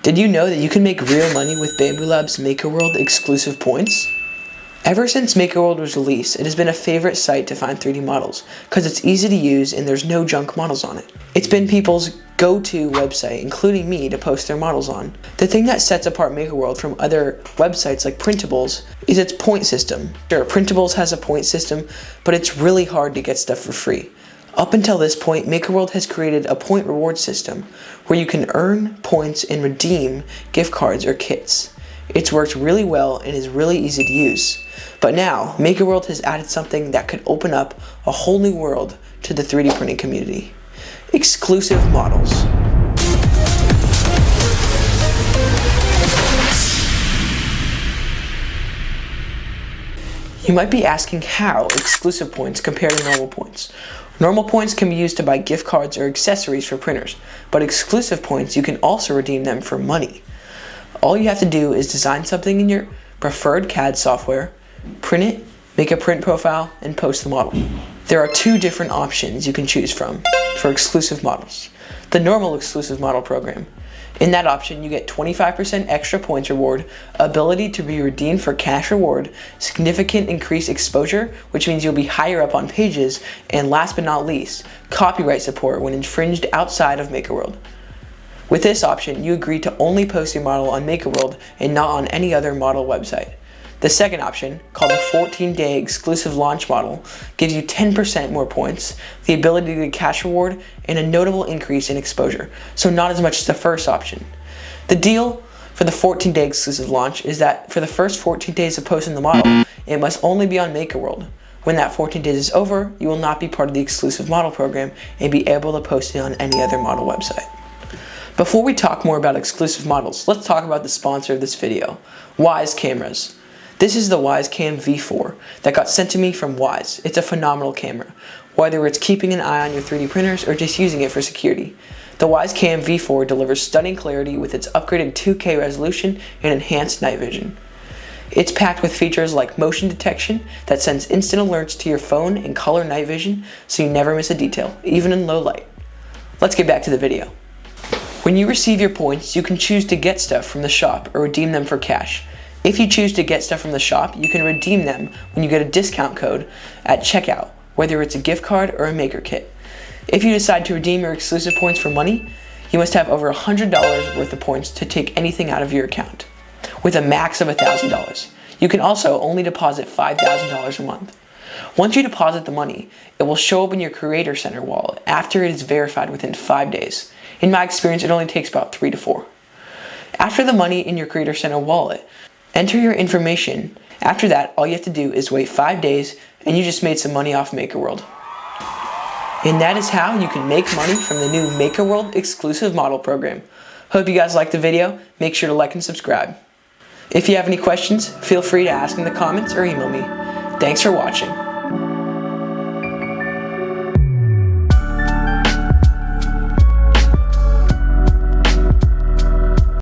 Did you know that you can make real money with Bamboo Lab's Makerworld exclusive points? Ever since Makerworld was released, it has been a favorite site to find 3D models because it's easy to use and there's no junk models on it. It's been people's go-to website, including me, to post their models on. The thing that sets apart Makerworld from other websites like Printables is its point system. Sure, Printables has a point system, but it's really hard to get stuff for free. Up until this point, Makerworld has created a point reward system where you can earn points and redeem gift cards or kits. It's worked really well and is really easy to use. But now, Makerworld has added something that could open up a whole new world to the 3D printing community. Exclusive models. You might be asking how exclusive points compare to normal points. Normal points can be used to buy gift cards or accessories for printers, but exclusive points, you can also redeem them for money. All you have to do is design something in your preferred CAD software, print it, make a print profile, and post the model. There are two different options you can choose from for exclusive models. The normal exclusive model program. In that option, you get 25% extra points reward, ability to be redeemed for cash reward, significant increased exposure, which means you'll be higher up on pages, and last but not least, copyright support when infringed outside of Makerworld. With this option, you agree to only post your model on Makerworld and not on any other model website. The second option, called the 14-day exclusive launch model, gives you 10% more points, the ability to get cash reward, and a notable increase in exposure, so not as much as the first option. The deal for the 14-day exclusive launch is that for the first 14 days of posting the model, it must only be on Makerworld. When that 14 days is over, you will not be part of the exclusive model program and be able to post it on any other model website. Before we talk more about exclusive models, let's talk about the sponsor of this video, Wyze Cameras. This is the Wyze Cam V4 that got sent to me from Wyze. It's a phenomenal camera, whether it's keeping an eye on your 3D printers or just using it for security. The Wyze Cam V4 delivers stunning clarity with its upgraded 2K resolution and enhanced night vision. It's packed with features like motion detection that sends instant alerts to your phone and color night vision so you never miss a detail, even in low light. Let's get back to the video. When you receive your points, you can choose to get stuff from the shop or redeem them for cash. If you choose to get stuff from the shop, you can redeem them when you get a discount code at checkout, whether it's a gift card or a maker kit. If you decide to redeem your exclusive points for money, you must have over $100 worth of points to take anything out of your account, with a max of $1,000. You can also only deposit $5,000 a month. Once you deposit the money, it will show up in your Creator Center wallet after it is verified within 5 days. In my experience, it only takes about 3 to 4. After the money in your Creator Center wallet, enter your information. After that, all you have to do is wait 5 days and you just made some money off Makerworld. And that is how you can make money from the new Makerworld exclusive model program. Hope you guys liked the video. Make sure to like and subscribe. If you have any questions, feel free to ask in the comments or email me. Thanks for watching.